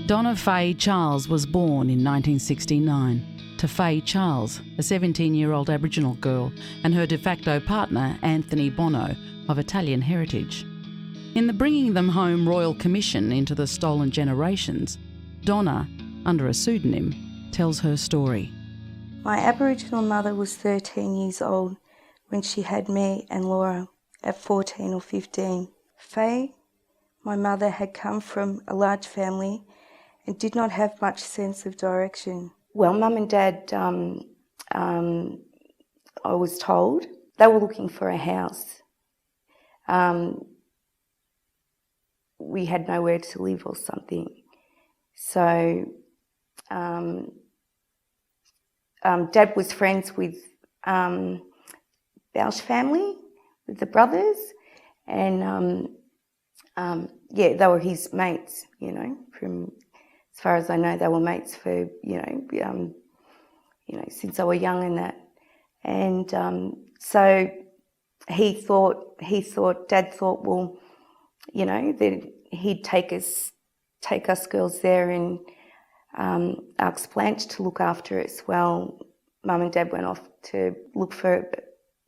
Donna Faye Charles was born in 1969 to Faye Charles, a 17-year-old Aboriginal girl, and her de facto partner, Anthony Bono, of Italian heritage. In the Bringing Them Home Royal Commission into the Stolen Generations, Donna, under a pseudonym, tells her story. My Aboriginal mother was 13 years old when she had me and Laura at 14 or 15. Faye, my mother, had come from a large family and did not have much sense of direction. Well, Mum and Dad, I was told, they were looking for a house. We had nowhere to live or something. So Dad was friends with Bausch family, with the brothers, and they were his mates, from, as far as I know, they were mates for, since they were young and that. And so Dad thought, well, that he'd take us girls there and asked Blanche to look after us while Mum and Dad went off to look for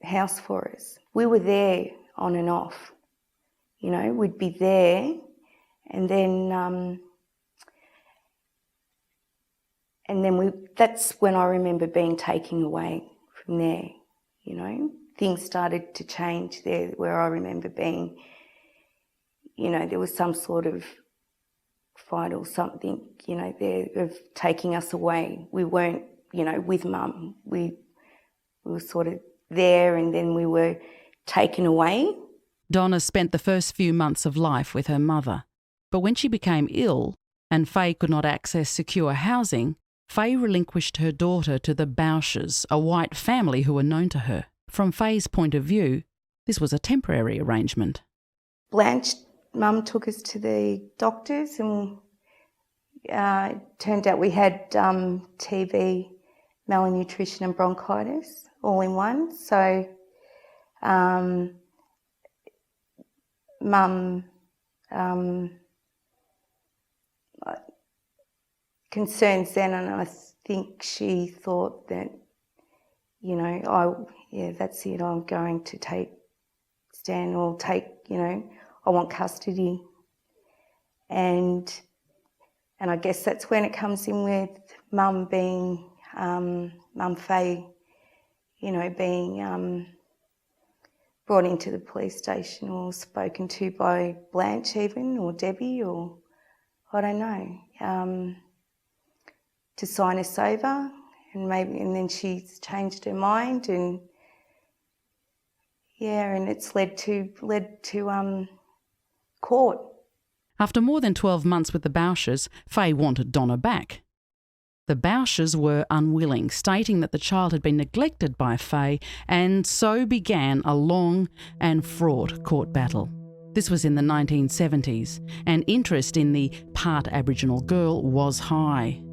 a house for us. We were there on and off, we'd be there, and then that's when I remember being taken away from there, Things started to change there, where I remember being, there was some sort of fight or something, there of taking us away. We weren't, with Mum. We were sort of there, and then we were taken away. Donna spent the first few months of life with her mother, but when she became ill and Faye could not access secure housing, Faye relinquished her daughter to the Bausches, a white family who were known to her. From Faye's point of view, this was a temporary arrangement. Blanche, Mum took us to the doctors, and it turned out we had TB, malnutrition and bronchitis all in one. So Mum concerns then, and I think she thought that, that's it, I'm going to take Stan, or I want custody. And I guess that's when it comes in with Mum being, Mum Faye, being brought into the police station or spoken to by Blanche even, or Debbie, or I don't know, to sign us over, and then she's changed her mind, and it's led to court. After more than 12 months with the Bausches, Faye wanted Donna back. The Bausches were unwilling, stating that the child had been neglected by Faye, and so began a long and fraught court battle. This was in the 1970s, and interest in the part Aboriginal girl was high.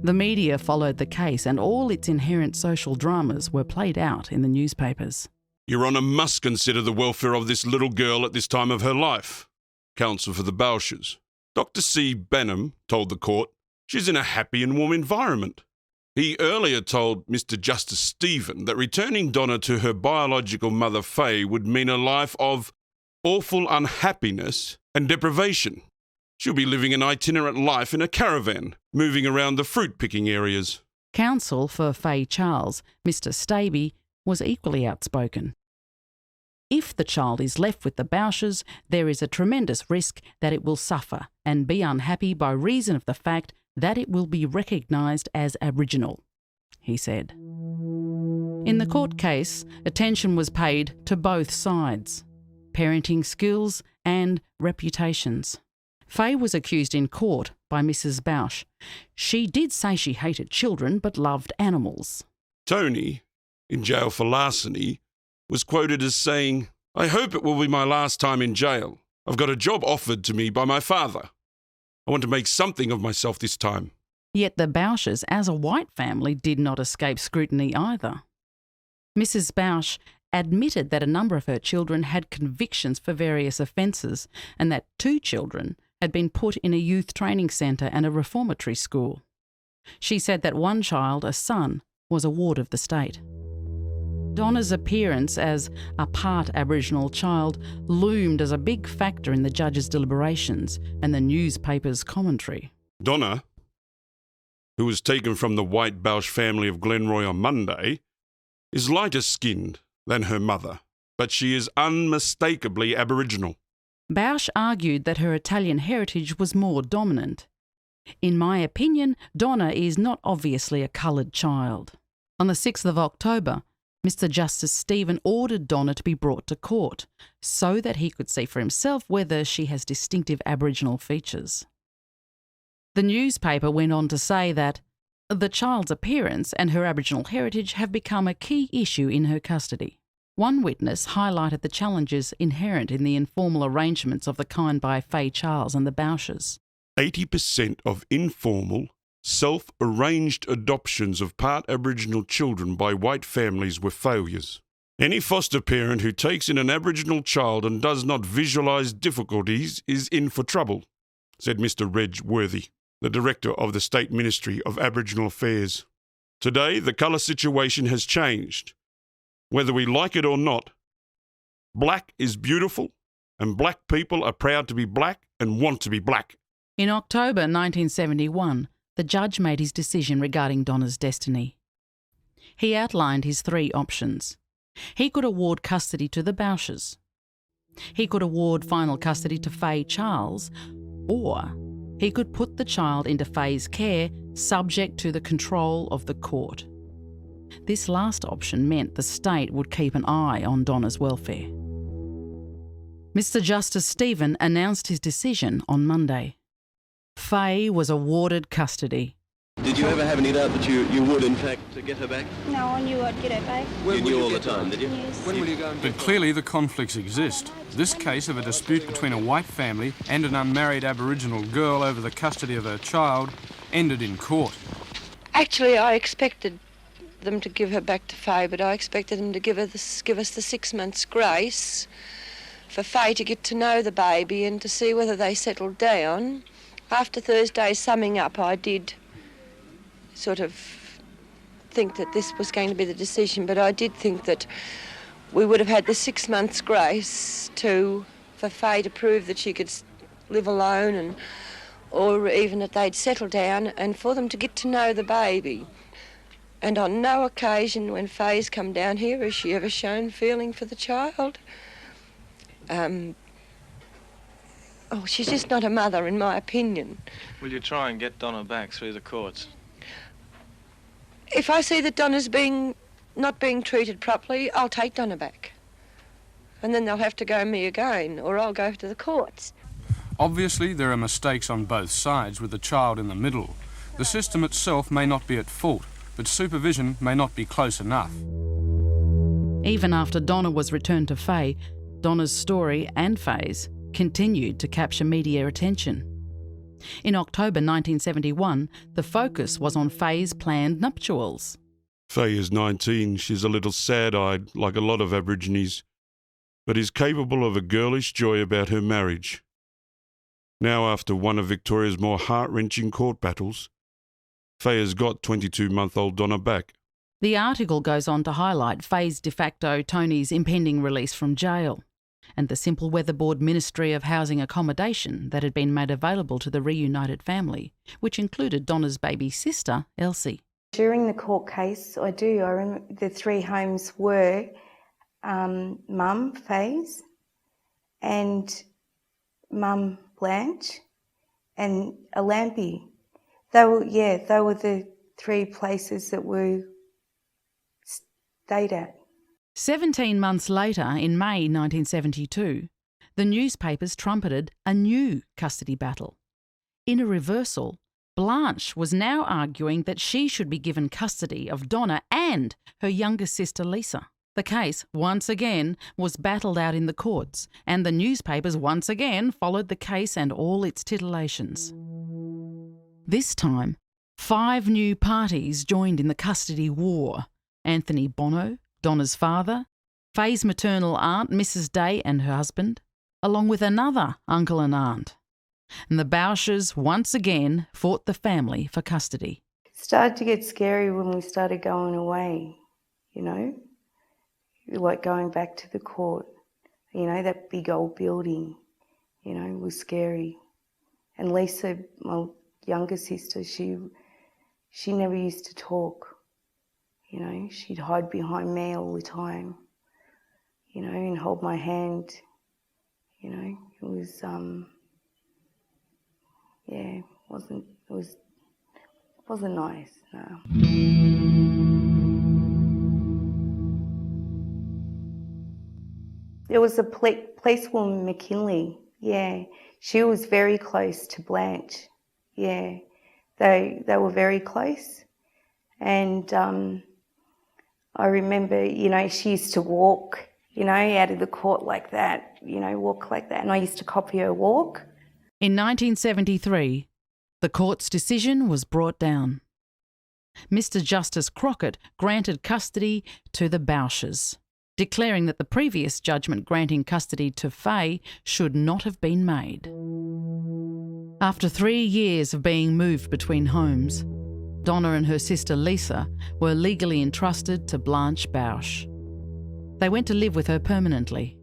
The media followed the case, and all its inherent social dramas were played out in the newspapers. Your Honour must consider the welfare of this little girl at this time of her life. Counsel for the Bausches. Dr. C. Benham told the court she's in a happy and warm environment. He earlier told Mr. Justice Stephen that returning Donna to her biological mother Faye would mean a life of awful unhappiness and deprivation. She'll be living an itinerant life in a caravan, moving around the fruit-picking areas. Counsel for Faye Charles, Mr. Staby, was equally outspoken. If the child is left with the Bausches, there is a tremendous risk that it will suffer and be unhappy by reason of the fact that it will be recognised as Aboriginal, he said. In the court case, attention was paid to both sides, parenting skills and reputations. Faye was accused in court by Mrs. Bausch. She did say she hated children but loved animals. Tony, in jail for larceny, was quoted as saying, "I hope it will be my last time in jail. I've got a job offered to me by my father. I want to make something of myself this time." Yet the Bausches, as a white family, did not escape scrutiny either. Mrs. Bausch admitted that a number of her children had convictions for various offences, and that 2 children had been put in a youth training centre and a reformatory school. She said that one child, a son, was a ward of the state. Donna's appearance as a part Aboriginal child loomed as a big factor in the judge's deliberations and the newspaper's commentary. Donna, who was taken from the white Bausch family of Glenroy on Monday, is lighter skinned than her mother, but she is unmistakably Aboriginal. Bausch argued that her Italian heritage was more dominant. In my opinion, Donna is not obviously a coloured child. On the 6th of October, Mr. Justice Stephen ordered Donna to be brought to court so that he could see for himself whether she has distinctive Aboriginal features. The newspaper went on to say that the child's appearance and her Aboriginal heritage have become a key issue in her custody. One witness highlighted the challenges inherent in the informal arrangements of the kind by Faye Charles and the Bausches. 80% of informal, self-arranged adoptions of part Aboriginal children by white families were failures. Any foster parent who takes in an Aboriginal child and does not visualise difficulties is in for trouble, said Mr. Reg Worthy, the Director of the State Ministry of Aboriginal Affairs. Today, the colour situation has changed. Whether we like it or not, black is beautiful, and black people are proud to be black and want to be black. In October 1971, the judge made his decision regarding Donna's destiny. He outlined his 3 options. He could award custody to the Bausches. He could award final custody to Faye Charles, or he could put the child into Faye's care subject to the control of the court. This last option meant the state would keep an eye on Donna's welfare. Mr. Justice Stephen announced his decision on Monday. Faye was awarded custody. Did you ever have any doubt that you would, in fact, get her back? No, I knew I'd get her back. You knew all the time, did you? Yes. When will you go and But clearly the conflicts exist. This case of a dispute between a white family and an unmarried Aboriginal girl over the custody of her child ended in court. Actually, I expected them to give her back to Faye, but I expected them to give us the 6 months grace for Faye to get to know the baby and to see whether they settled down. After Thursday's summing up, I did sort of think that this was going to be the decision, but I did think that we would have had the 6 months grace for Faye to prove that she could live alone, or even that they'd settle down, and for them to get to know the baby. And on no occasion when Faye's come down here has she ever shown feeling for the child. She's just not a mother, in my opinion. Will you try and get Donna back through the courts? If I see that Donna's not being treated properly, I'll take Donna back. And then they'll have to go me again, or I'll go to the courts. Obviously, there are mistakes on both sides with the child in the middle. The system itself may not be at fault, but supervision may not be close enough. Even after Donna was returned to Faye, Donna's story and Faye's continued to capture media attention. In October 1971, the focus was on Faye's planned nuptials. Faye is 19. She's a little sad-eyed, like a lot of Aborigines, but is capable of a girlish joy about her marriage. Now, after one of Victoria's more heart-wrenching court battles, Faye has got 22-month-old Donna back. The article goes on to highlight Faye's de facto Tony's impending release from jail and the simple Weather Board Ministry of Housing accommodation that had been made available to the reunited family, which included Donna's baby sister, Elsie. During the court case, I remember the 3 homes were Mum, Faye's, and Mum, Blanche, and a Lampy. They were the 3 places that we stayed at. 17 months later, in May 1972, the newspapers trumpeted a new custody battle. In a reversal, Blanche was now arguing that she should be given custody of Donna and her younger sister Lisa. The case, once again, was battled out in the courts, and the newspapers once again followed the case and all its titillations. This time, 5 new parties joined in the custody war. Anthony Bono, Donna's father, Faye's maternal aunt, Mrs. Day, and her husband, along with another uncle and aunt. and the Bauschers once again fought the family for custody. It started to get scary when we started going away, you know, like going back to the court. You know, that big old building, you know, was scary. And Lisa, my younger sister, she never used to talk. You know, she'd hide behind me all the time, you know, and hold my hand. You know, it was, yeah, it wasn't nice, no. There was a policewoman, McKinley, yeah. She was very close to Blanche, yeah. They were very close. And I remember, you know, she used to walk, you know, out of the court like that, you know, walk like that. And I used to copy her walk. In 1973, the court's decision was brought down. Mr. Justice Crockett granted custody to the Bauschers, declaring that the previous judgment granting custody to Faye should not have been made. After 3 years of being moved between homes, Donna and her sister Lisa were legally entrusted to Blanche Bausch. They went to live with her permanently.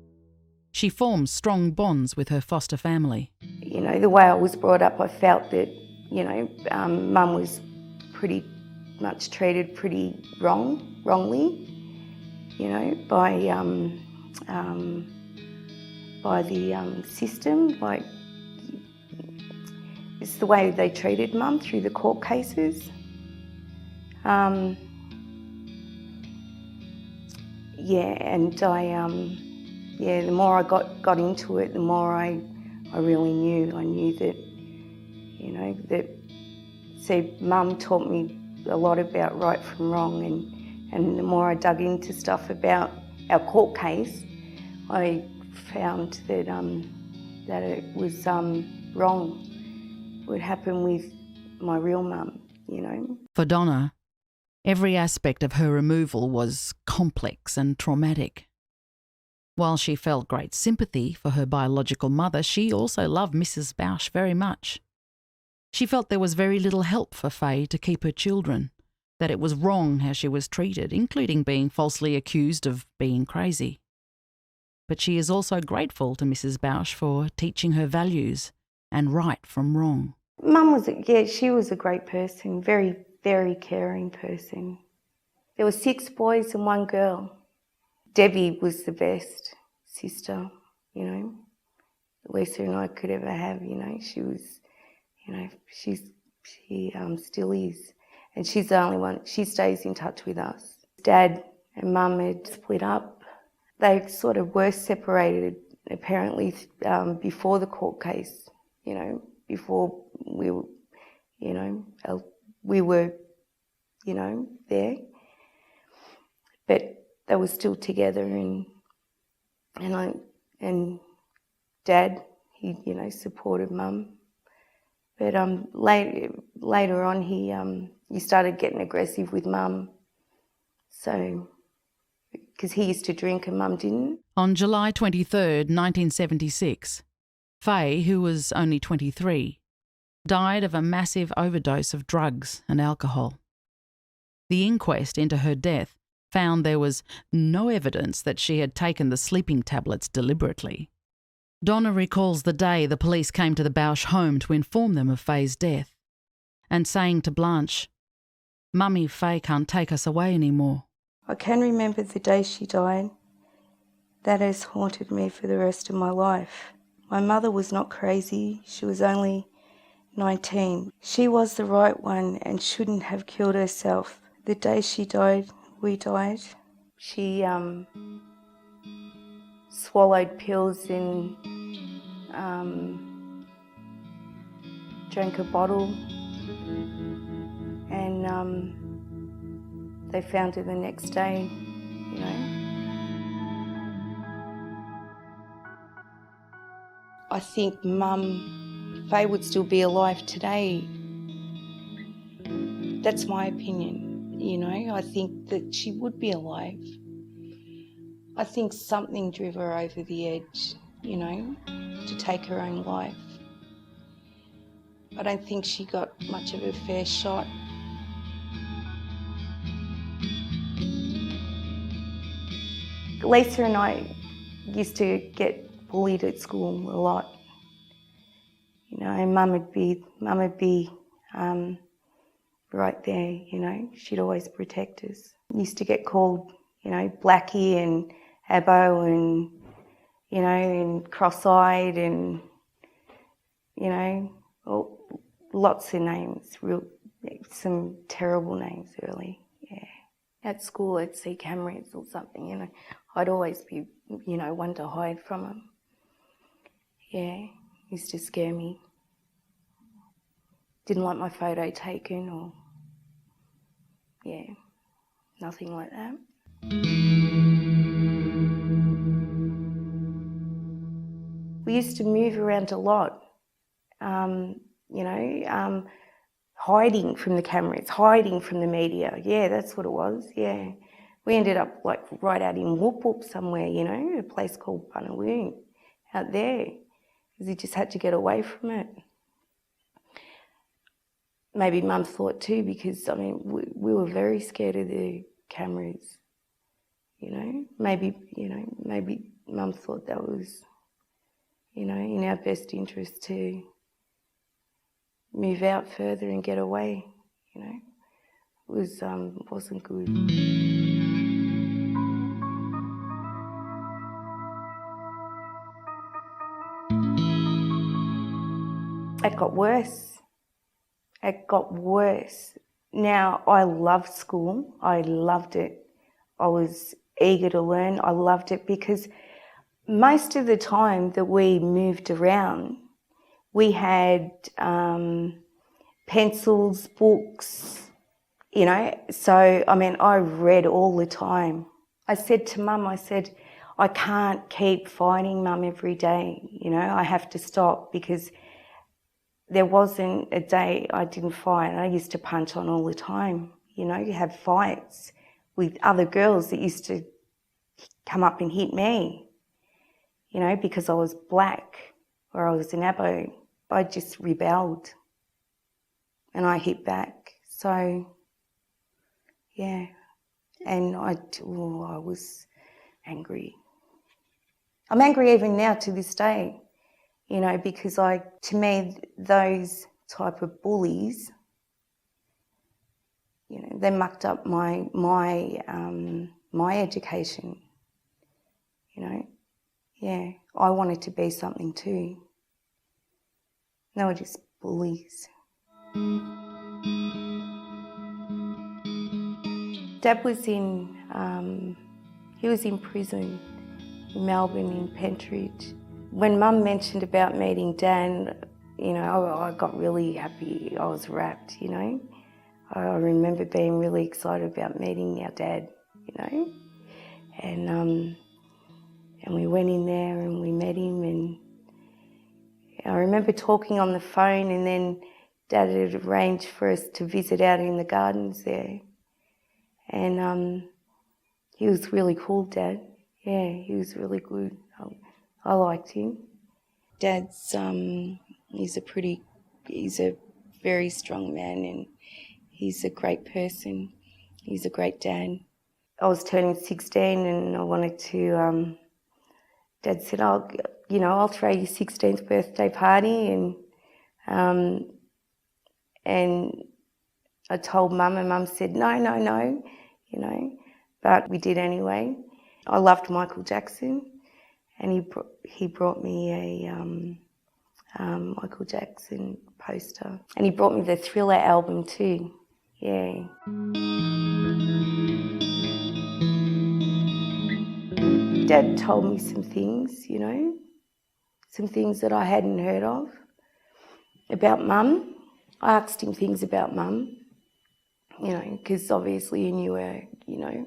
She formed strong bonds with her foster family. You know, the way I was brought up, I felt that, you know, Mum was pretty much treated pretty wrongly, you know, by the system. Like, it's the way they treated Mum through the court cases. Yeah, and the more I got into it, the more I really knew. I knew that, you know, Mum taught me a lot about right from wrong, and the more I dug into stuff about our court case, I found that that it was wrong. It would happen with my real mum, you know. For Donna, every aspect of her removal was complex and traumatic. While she felt great sympathy for her biological mother, she also loved Mrs. Bausch very much. She felt there was very little help for Faye to keep her children, that it was wrong how she was treated, including being falsely accused of being crazy. But she is also grateful to Mrs. Bausch for teaching her values and right from wrong. Mum she was a great person, very, very caring person. There were 6 boys and 1 girl. Debbie was the best sister, you know, Lisa and I could ever have, you know. She was, you know, she still is. And she's the only one, she stays in touch with us. Dad and Mum had split up. They sort of were separated apparently before the court case, you know, before we were, you know, there. But they were still together, and Dad, he, you know, supported Mum. But later on, he started getting aggressive with Mum. So, because he used to drink and Mum didn't. On July 23rd, 1976, Faye, who was only 23, died of a massive overdose of drugs and alcohol. The inquest into her death found there was no evidence that she had taken the sleeping tablets deliberately. Donna recalls the day the police came to the Bausch home to inform them of Faye's death, and saying to Blanche, "Mummy, Faye can't take us away anymore." I can remember the day she died. That has haunted me for the rest of my life. My mother was not crazy. She was only 19. She was the right one and shouldn't have killed herself. The day she died, we died. She swallowed pills and drank a bottle, and they found her the next day, you know. I think Mum, Faye would still be alive today. That's my opinion, you know. I think that she would be alive. I think something drove her over the edge, you know, to take her own life. I don't think she got much of a fair shot. Lisa and I used to get bullied at school a lot. You know, Mum would be right there, you know. She'd always protect us. Used to get called, you know, Blackie and Abbo and, you know, and cross-eyed and, you know, lots of names, some terrible names really, yeah. At school I'd see cameras or something, you know. I'd always be, you know, one to hide from them. Yeah, used to scare me. Didn't like my photo taken or, yeah, nothing like that. We used to move around a lot, you know, hiding from the cameras, hiding from the media. Yeah, that's what it was, yeah. We ended up like right out in Whoop Whoop somewhere, you know, a place called Bunawoo, out there, because you just had to get away from it. Maybe Mum thought too, because, I mean, we were very scared of the cameras, you know. Maybe Mum thought that was, you know, in our best interest to move out further and get away, you know. It wasn't good. It got worse. It got worse. Now, I loved school. I loved it. I was eager to learn. I loved it because most of the time that we moved around, we had pencils, books, you know. So, I mean, I read all the time. I said to Mum, I said, I can't keep fighting, Mum, every day. You know, I have to stop because there wasn't a day I didn't fight. I used to punch on all the time. You know, you have fights with other girls that used to come up and hit me, you know, because I was black or I was an Abbo. I just rebelled and I hit back. So, yeah, and I was angry. I'm angry even now to this day. You know, because to me, those type of bullies, you know, they mucked up my education. You know, yeah, I wanted to be something too. They were just bullies. Dad was he was in prison in Melbourne, in Pentridge. When Mum mentioned about meeting Dad, you know, I got really happy. I was rapt, you know. I remember being really excited about meeting our dad, you know. And we went in there and we met him, and I remember talking on the phone, and then Dad had arranged for us to visit out in the gardens there. And he was really cool, Dad. Yeah, he was really good. I liked him. Dad's, he's a very strong man, and he's a great person. He's a great dad. I was turning 16 and I wanted to, Dad said, I'll throw your 16th birthday party, and I told Mum, and Mum said, no, you know, but we did anyway. I loved Michael Jackson, and he brought me a Michael Jackson poster, and he brought me the Thriller album too. Yeah. Dad told me some things, you know, some things that I hadn't heard of about Mum. I asked him things about Mum, you know, because obviously he knew her, you know,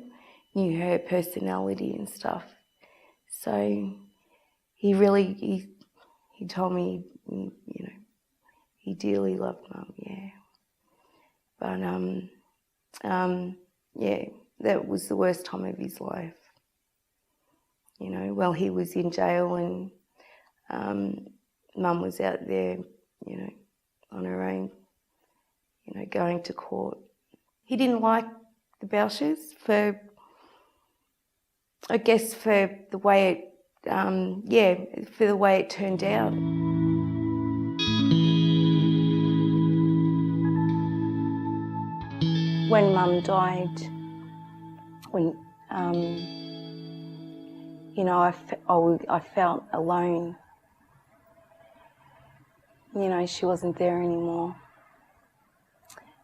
knew her personality and stuff. So he told me, you know, he dearly loved Mum, yeah. But yeah, that was the worst time of his life. You know, while he was in jail and Mum was out there, you know, on her own, you know, going to court. He didn't like the Bouchers for the way it turned out. When Mum died, you know, I felt alone. You know, she wasn't there anymore,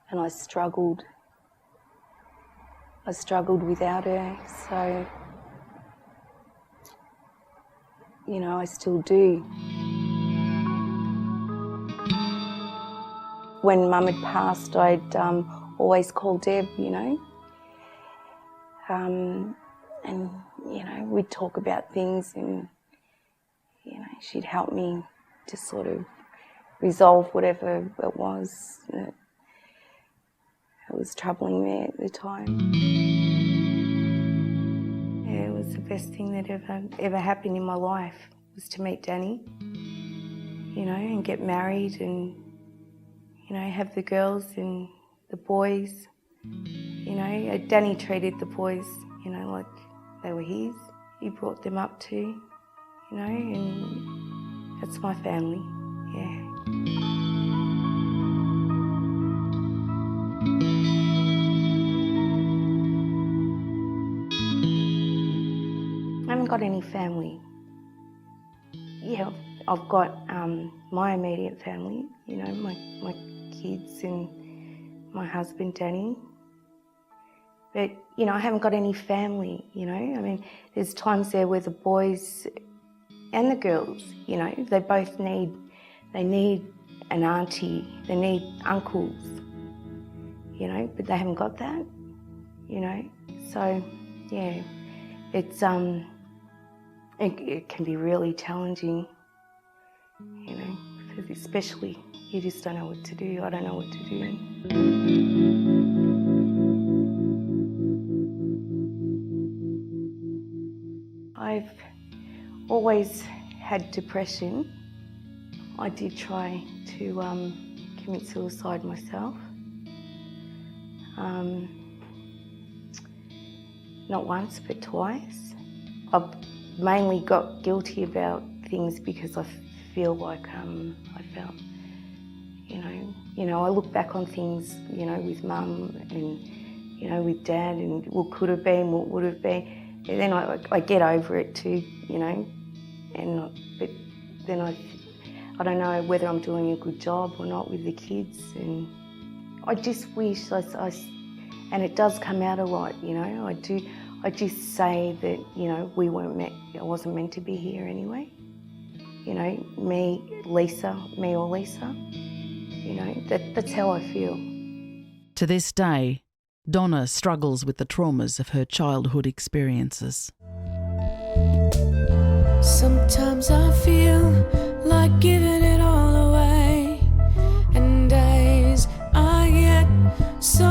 and I struggled. I struggled without her, so, you know, I still do. When Mum had passed, I'd always call Deb, you know, and, you know, we'd talk about things and, you know, she'd help me to sort of resolve whatever it was that was troubling me at the time. Yeah, it was the best thing that ever happened in my life, was to meet Danny, you know, and get married and, you know, have the girls and the boys. You know, Danny treated the boys, you know, like they were his. He brought them up too, you know, and that's my family, yeah. I haven't got any family. Yeah, I've got my immediate family, you know, my kids and my husband, Danny. But, you know, I haven't got any family, you know. I mean, there's times there where the boys and the girls, you know, they both need an auntie, they need uncles, you know, but they haven't got that, you know. So, yeah, it's it can be really challenging, you know, especially you just don't know what to do. I don't know what to do. I've always had depression. I did try to commit suicide myself. Not once, but twice. I've mainly got guilty about things because I feel like I felt, you know, I look back on things, you know, with Mum and, you know, with Dad and what could have been, what would have been. And then I get over it too, you know, but then I don't know whether I'm doing a good job or not with the kids, and I just wish and it does come out a lot, you know. I just say that, you know, I wasn't meant to be here anyway. You know, me or Lisa, you know, that's how I feel. To this day, Donna struggles with the traumas of her childhood experiences. Sometimes I feel like giving it all away, and days I get so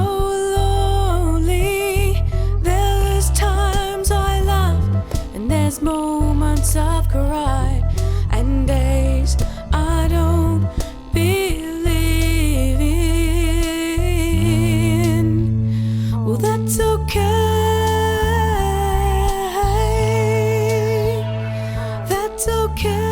lonely. There's times I laugh and there's moments I've cried, and days I don't believe in. Well, that's okay. That's okay.